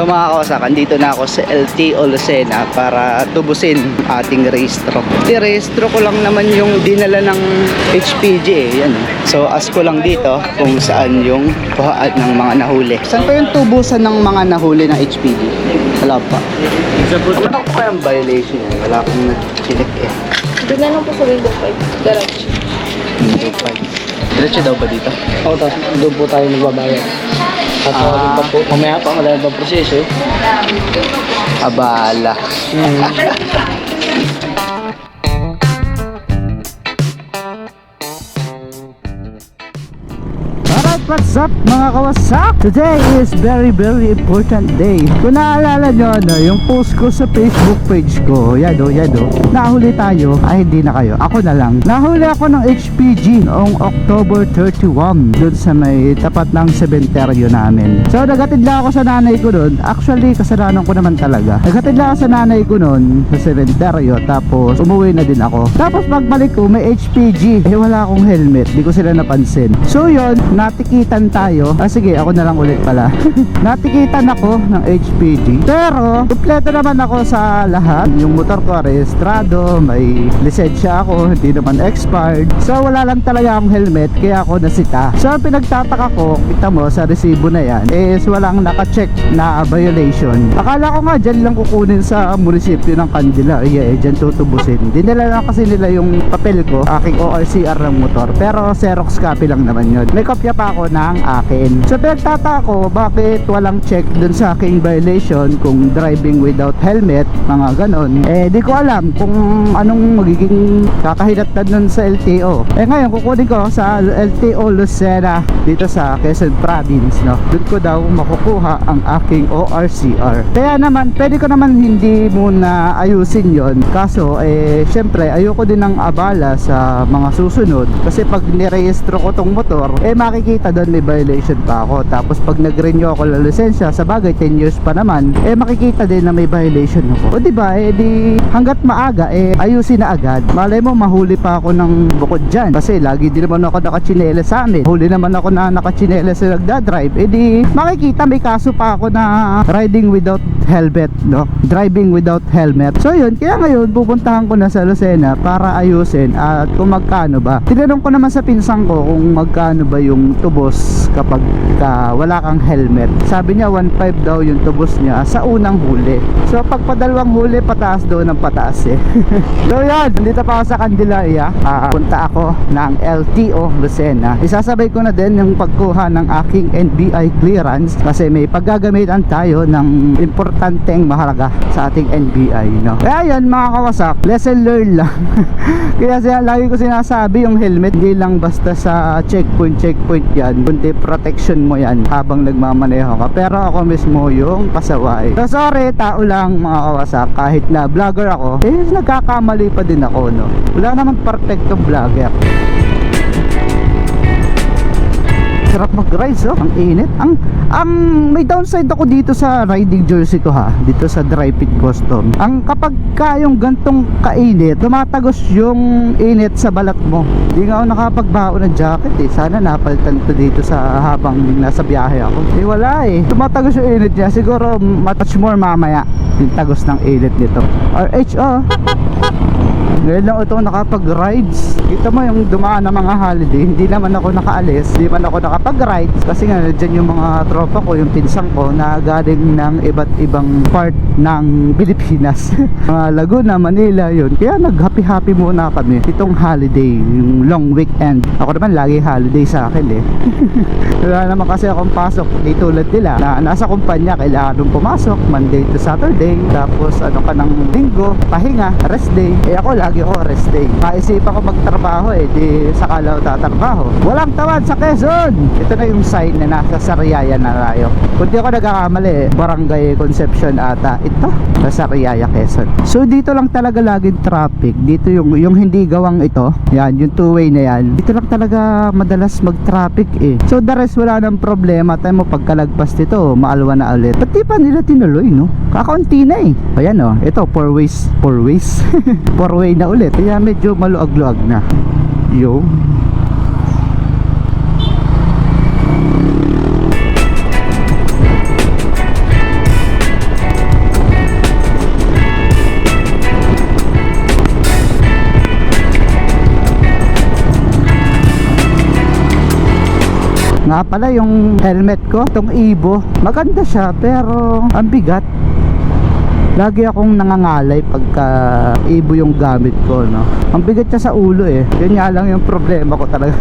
So mga kawasak, andito na ako sa LTO Lucena para tubusin ating rehistro. Rehistro ko lang naman yung dinala ng HPG eh. Yan. So ask ko lang dito kung saan yung kuhaan ng mga nahuli. Saan pa yung tubusan ng mga nahuli ng HPG? Wala pa. Ano ko kayang violation yan? Wala akong nag-check eh. Doon na lang po sa window 5. Garage. Window 5. Diretso daw ba dito? Oo, tapos doon po tayo nagbabayad. At pa po, mamaya pa wala pa proseso. Abala. Alright, what's up mga kawasak? Today is very important day. Kung naalala nyo, yung post ko sa Facebook page ko, yan o, nahuli tayo, ay hindi na kayo, ako na lang. Nahuli ako ng HPG noong October 31 dun sa may tapat ng sementeryo namin. So nagatid lang ako sa nanay ko dun. Actually, kasalanan ko naman talaga. Nagatid lang ako sa nanay ko dun sa sementeryo, tapos umuwi na din ako. Tapos pagbalik ko, may HPG, eh wala akong helmet, di ko sila napansin. So yun, natikitan tayo. Sige, ako na lang ulit pala. Natikitan ako ng HPG. Pero, kumpleto naman ako sa lahat. Yung motor ko, rehistrado, may lisensya ako, hindi naman expired. So, wala lang talaga akong helmet, kaya ako nasita. So, pinagtataka ko, kita mo, sa resibo na yan, is walang nakacheck na violation. Akala ko nga, dyan lang kukunin sa munisipyo ng Candila. Dyan tutubusin. Dinala lang kasi nila yung papel ko, aking ORCR ng motor. Pero, Xerox copy lang naman yun. May kopya pa ako ng akin. So pinagtataka ko bakit walang check dun sa aking violation kung driving without helmet, mga ganon. Di ko alam kung anong magiging kakahinatnan nun sa LTO. Ngayon kukunin ko sa LTO Lucena dito sa Quezon Province, no. Dun ko daw makukuha ang aking ORCR. Kaya naman pwede ko naman hindi muna ayusin yon. Kaso syempre ayoko din ng abala sa mga susunod kasi pag nirehistro ko tong motor, makikita doon may violation pa ako. Tapos pag nag-renew ako ng lisensya, sa bagay 10 years pa naman, makikita din na may violation ako. O diba, di hanggat maaga, ayusin na agad. Malay mo, mahuli pa ako ng bukod dyan. Kasi lagi din naman ako nakachinelas sa amin. Huli naman ako na nakachinelas sa nagdadrive. Di makikita may kaso pa ako na riding without helmet, no? Driving without helmet. So yun, kaya ngayon pupuntahan ko na sa Lucena para ayusin at kung magkano ba. Tinanong ko naman sa pinsang ko kung magkano ba yung tubos kapag wala kang helmet. Sabi niya 1.5 daw yung tubos niya sa unang huli. So pag padalawang huli, pataas daw ng pataas eh. So yan, dito pa ako sa Candelaria. Punta ako ng LTO Lucena. Isasabay ko na din yung pagkuha ng aking NBI clearance kasi may paggagamitan tayo ng importanteng mahalaga sa ating NBI, no? Kaya yan mga kawasak, lesson learned lang. Kaya lagi ko sinasabi yung helmet hindi lang basta sa checkpoint yan, kundi protection mo yan habang nagmamaneho ka. Pero ako mismo yung pasaway. So sorry, tao lang mga kawasak. Kahit na vlogger ako, nagkakamali pa din ako, no? Wala naman perfecto vlogger. Sarap mag-ride, oh. Ang init. Ang may downside ako dito sa riding jersey ko, ha. Dito sa dry fit custom. Ang kapag yung gantong kainit, tumatagos yung init sa balat mo. Hindi nga ako nakapagbaon ng jacket eh. Sana napalitan to dito sa habang nasa biyahe ako. Wala eh. Tumatagos yung init niya. Siguro much more mamaya yung tagos ng init nito. RH, oh. Ngayon lang ito nakapag-rides. Kita mo yung dumaan ng mga holiday, hindi naman ako nakaalis, hindi man ako nakapag-rides kasi nga dyan yung mga tropa ko, yung pinsang ko na galing ng iba't ibang part ng Pilipinas. Mga Laguna, Manila, yun. Kaya nag-happy-happy muna kami itong holiday, yung long weekend. Ako naman lagi holiday sa akin eh. Wala naman kasi akong pasok, di tulad nila na nasa kumpanya, kailangan nung pumasok Monday to Saturday, tapos ano ka ng linggo, pahinga, rest day. Ako lagi ako rest day. Maisipan ko magtrabaho di sakala ko tatrabaho. Walang tawad sa Quezon. Ito na yung sign na nasa Sariaya na tayo. Kung di ako nagkakamali, Barangay Concepcion ata ito, sa Sariaya, Quezon. So dito lang talaga laging traffic. Dito yung hindi gawang ito, yan, yung two-way na yan. Dito lang talaga madalas mag-traffic eh. So the rest wala nang problema. Tayo mo pagkalagpas dito, maalwa na ulit. Ba't di pa nila tinuloy, no? Kakaunti na eh. Ayan oh, ito 4 ways 4 way na ulit, kaya medyo maluag-luag na. Yo. Nga pala yung helmet ko, itong Evo, maganda siya pero ang bigat. Lagi akong nangangalay pagka Evo yung gamit ko, no. Ang bigat niya sa ulo eh. Yun nga lang yung problema ko talaga.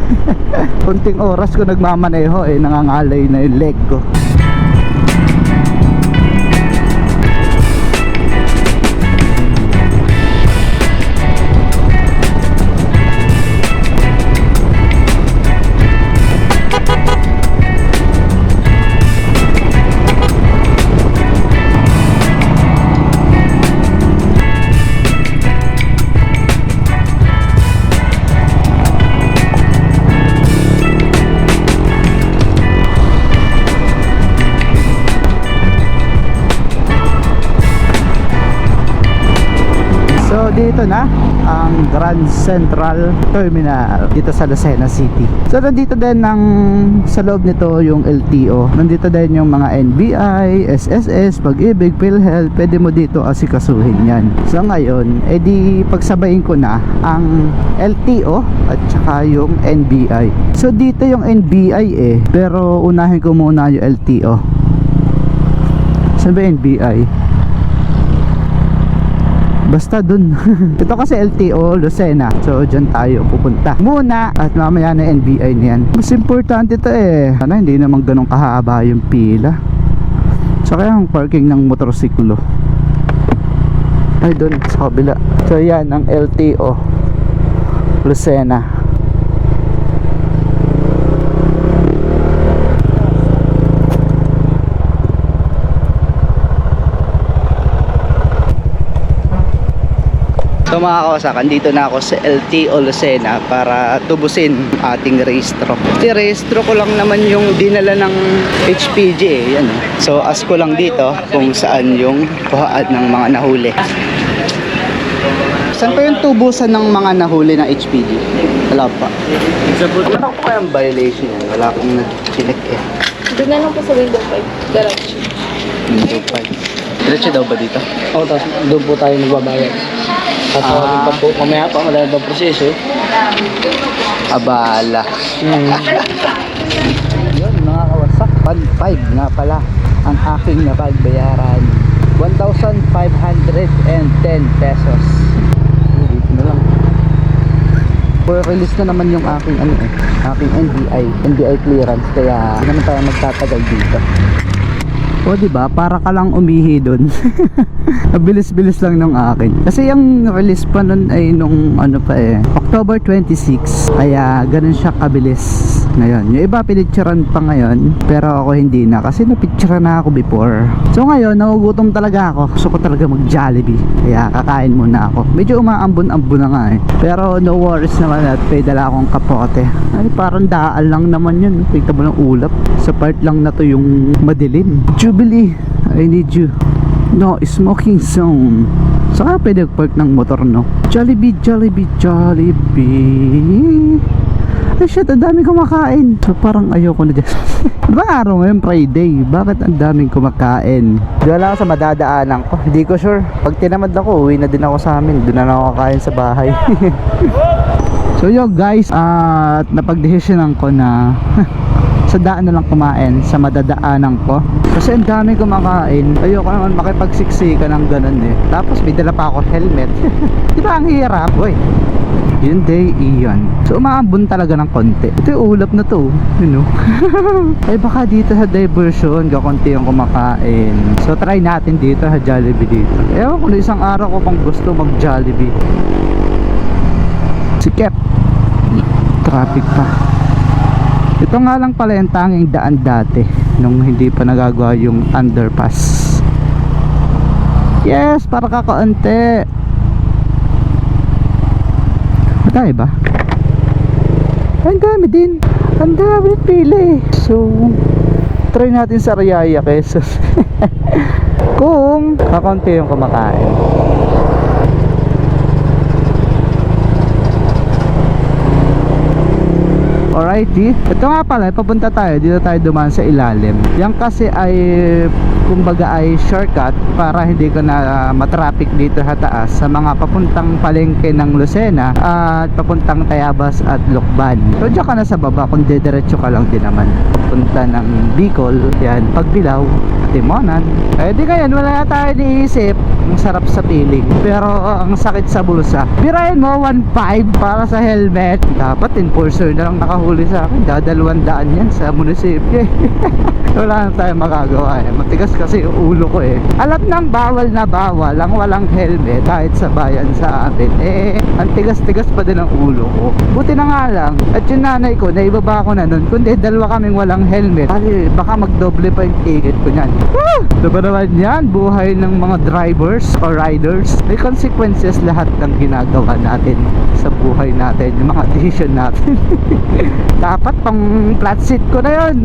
Kunting oras ko nagmamaneho eh, nangangalay na yung leg ko. So dito na ang Grand Central Terminal dito sa Lucena City. So nandito din sa loob nito yung LTO. Nandito din yung mga NBI, SSS, Pag-ibig, PhilHealth. Pwede mo dito asikasuhin yan. So ngayon, edi pagsabayin ko na ang LTO at saka yung NBI. So dito yung NBI eh, pero unahin ko muna yung LTO. Saan ba yung NBI? Basta dun. Ito kasi LTO Lucena, so dyan tayo pupunta muna at mamaya na NBI niyan. Mas importante ito eh, sana hindi naman ganun kahaba yung pila. Saka yung parking ng motorsiklo ay dun sa kabila. So yan ang LTO Lucena. So mga kawasakan, dito na ako sa LTO Lucena para tubusin ating rehistro. Kasi rehistro ko lang naman yung dinala ng HPG eh, yan. So ask ko lang dito kung saan yung kuhaan ng mga nahuli. Saan pa yung tubusan ng mga nahuli ng HPG? Wala pa. Ano ko kayang violation yan? Wala akong nag-check eh. Doon na lang po sa window 5, garage. Window 5. Diretso daw ba dito? Oo, tapos doon po tayo nagbabayad. Tatawagin pa po, mamaya pa, wala ba proseso? Abala. Yun mga kawasak, 1.5 nga pala ang aking napagbayaran. 1,510 pesos. Dito na lang. For release na naman yung aking aking NBI clearance, kaya hindi naman tayo magtatagal dito. O diba, para ka lang umihi dun. Bilis-bilis lang nung akin. Kasi yung release pa nun ay nung October 26. Kaya ganun siya kabilis ngayon. Yung iba pinicturean pa ngayon, pero ako hindi na kasi napicturean na ako before. So ngayon, nagugutom talaga ako. Gusto ko talaga mag-Jollibee. Kaya kakain muna ako. Medyo umaambon-ambon na nga eh. Pero no worries naman at may dala akong kapote. Ay parang daan lang naman yun. Tignan mo ng ulap. Sa part lang na to yung madilim. Jubilee, I need you. No smoking zone. Saka pwede park ng motor, no? Jollibee, Jollibee, Jollibee. Ay shit, ang daming kumakain. So parang ayoko na dyan. Diba araw ngayon, Friday? Bakit ang daming kumakain? Doon lang ako sa madadaanan ko. Hindi ko sure. Pag tinamad ako, uwi na din ako sa amin. Doon na lang ako kakain sa bahay. So yun guys, at napagdesisyonan ko na sa daan na lang kumain sa madadaanan ko kasi ang dami kumakain. Ayoko naman makipagsiksika ng ganun eh. Tapos may dala pa ako helmet. Diba ang hirap? Uy, yun day iyon. So umaambon talaga ng konti. Ito yung ulap na to, you know. Ay baka dito sa diversion kakunti yung kumakain. So try natin dito sa Jollibee dito. Ewan ko, isang araw ko pang gusto mag Jollibee. Sikep, traffic pa. Ito nga lang pala yung tanging daan dati nung hindi pa nagagawa yung underpass. Yes, para kakaunti. Matay ba? Ang dami din. Ang dami pili. So try natin sa Riyaya Quezon. Kung kakaunti yung kumakain. Alrighty, ito nga pala, papunta tayo. Dito tayo dumaan sa ilalim. Yan kasi ay kumbaga ay shortcut para hindi ka na matraffic dito sa taas sa mga papuntang palengke ng Lucena at papuntang Tayabas at Lokban. So diyan ka na sa baba kung diretso ka lang din naman punta ng Bicol, yan, Pagbilao, Timonan. Eh di ngayon wala na tayo niisip, ang sarap sa piling pero ang sakit sa bulsa. Birahin mo 1.5 para sa helmet, dapat enforcer na lang nakahuli sa akin, dadalawang daan yan sa munisipyo. Wala na tayong magagawa eh, matigas kasi yung ulo ko eh. Alam nang bawal na bawal ang walang helmet kahit sa bayan sa atin, eh ang tigas-tigas pa din ang ulo ko. Buti na nga lang at yung nanay ko naibaba ko na nun, kundi dalawa kaming walang helmet, baka magdoble pa yung ticket ko nyan. Diba naman yan, buhay ng mga drivers or riders, may consequences lahat ng ginagawa natin sa buhay natin, yung mga decision natin. Dapat pang flat seat ko na yun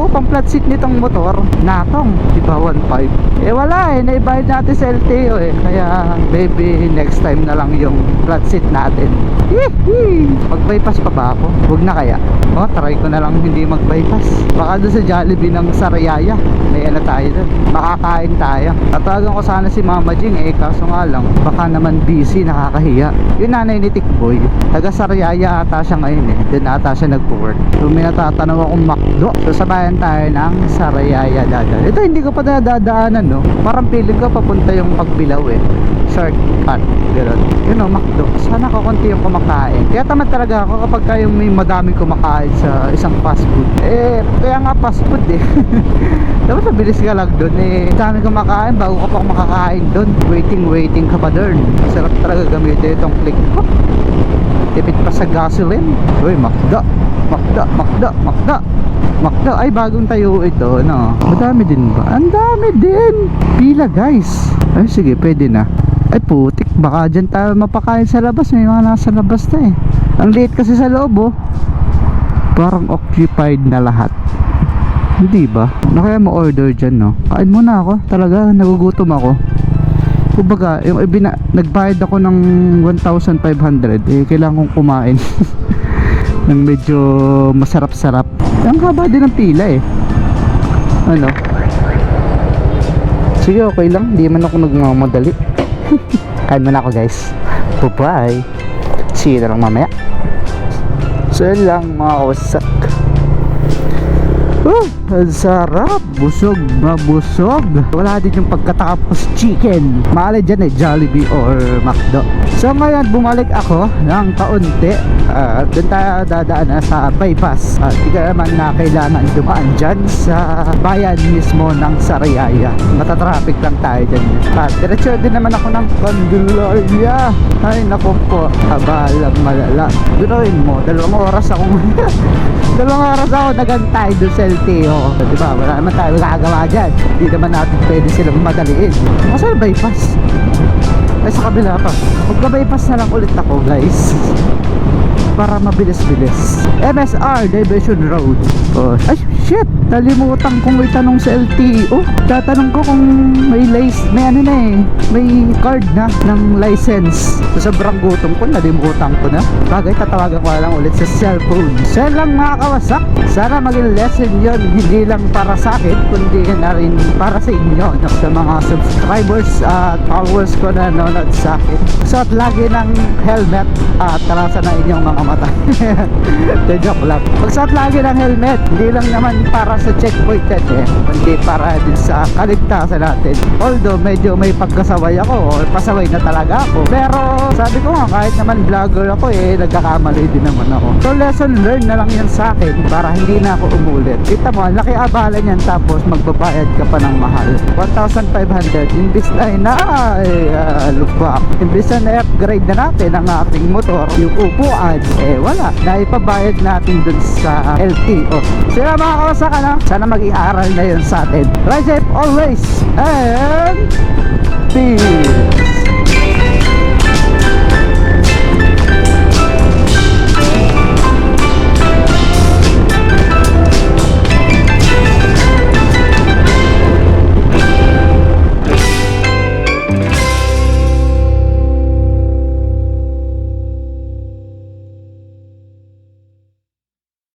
pang flat seat nitong motor natong, diba 1.5, eh wala eh, naibayad natin sa LTO eh, kaya maybe next time na lang yung flat seat natin. Mag-bypass pa ba ako? Huwag na kaya, try ko na lang hindi mag-bypass, baka doon sa Jollibee ng Sariaya may ano tayo doon, makakain tayo. Tatawagan ko sana si Mama Jing eh, kaso nga lang baka naman busy, nakakahiya. Yung nanay ni Tikboy, taga Sariaya ata siya ngayon eh, doon ata siya nagpo-work. So may natatanaw akong McDo, so sabayan tayo ng Sariaya dadaan. Ito hindi ko pa dadaanan no, parang feeling ko papunta yung Pagbilao eh, shortcut gano'n. Yun o, McDo, sana kakunti yung kumakain. Kaya tamad talaga ako kapag kayong may madaming kumakain sa isang fast food. Eh kaya nga fast food eh. Dapat mabilis ka lang doon eh, dami kumakain bago ka pa makakain doon, waiting ka pa doon. Sarap talaga gamitin itong click ko, tipid pa sa gasoline. Uy, McDo ay bagong tayo ito no. Madami din ba? Ang dami din, pila guys. Ay sige, pwede na. Ay putik, baka dyan tayo mapakain sa labas, may mga nasa labas na eh. Ang liit kasi sa loob oh, parang occupied na lahat. Hindi ba? Na kaya mo order dyan no? Kain muna ako, talaga nagugutom ako. Kumbaga, yung nagbayad ako ng 1,500 eh, kailangan kong kumain ng medyo masarap-sarap. Ang haba din ng pila eh. Ano? Sige, okay lang, hindi man ako nagmamadali. Kain muna ako guys. Bye-bye. See you na lang mamaya. So yun lang mga kawasak. Ang sarap, busog na busog. Wala din yung pagkatapos chicken. Mahalin dyan eh, Jollibee or McDo. So ngayon bumalik ako ng kaunti, doon tayo dadaan na sa bypass. Hindi ka naman na kailangan dumaan dyan sa bayan mismo ng Sariaya. Matatraffic lang tayo dyan. Diretso din naman ako ng Candelaria. Ay naku po, abalang malala. Ganoin mo, 2 oras ako 2 oras ako nagantay doon sa LTO. Diba, wala naman tayo magagawa dyan. Hindi naman natin pwede silang madaliin. Masaya bypass. Ay sa kabila pa, magka-bypass na lang ulit ako guys, para mabilis-bilis. MSR Division Road. Ay shit, nalimutan kong itanong sa LTO. Tatanong ko kung may ano na eh, may card na ng license. So sobrang gutom ko, nalimutan ko na. Bagay, tatawagan ko lang ulit sa cellphone. So lang mga kawasak, sana maging lesson yon, hindi lang para sa akin kundi na rin para sa inyo, sa mga subscribers at followers ko na nanonood sa akin. Suot lagi ng helmet at tarasan na inyong mga mata. Joke lang. Pagsuot lagi ng helmet, hindi lang naman para sa checkpoint yan eh, kundi para din sa kaligtasan natin. Although medyo may pagkasaway ako, or pasaway na talaga ako, pero sabi ko nga, kahit naman vlogger ako eh, nagkakamali din naman ako. So lesson learned na lang yan sa akin para hindi na ako umulit. Kita mo, laki abala niyan, tapos magbabayad ka pa ng mahal. 1,500 imbis na lubak. Imbis na upgrade na natin ang ating motor, yung upuan, eh wala, naipabayad natin dun sa LTO. Sila mga kawasak, sana maging aral na yun sa atin. Ride safe always and peace.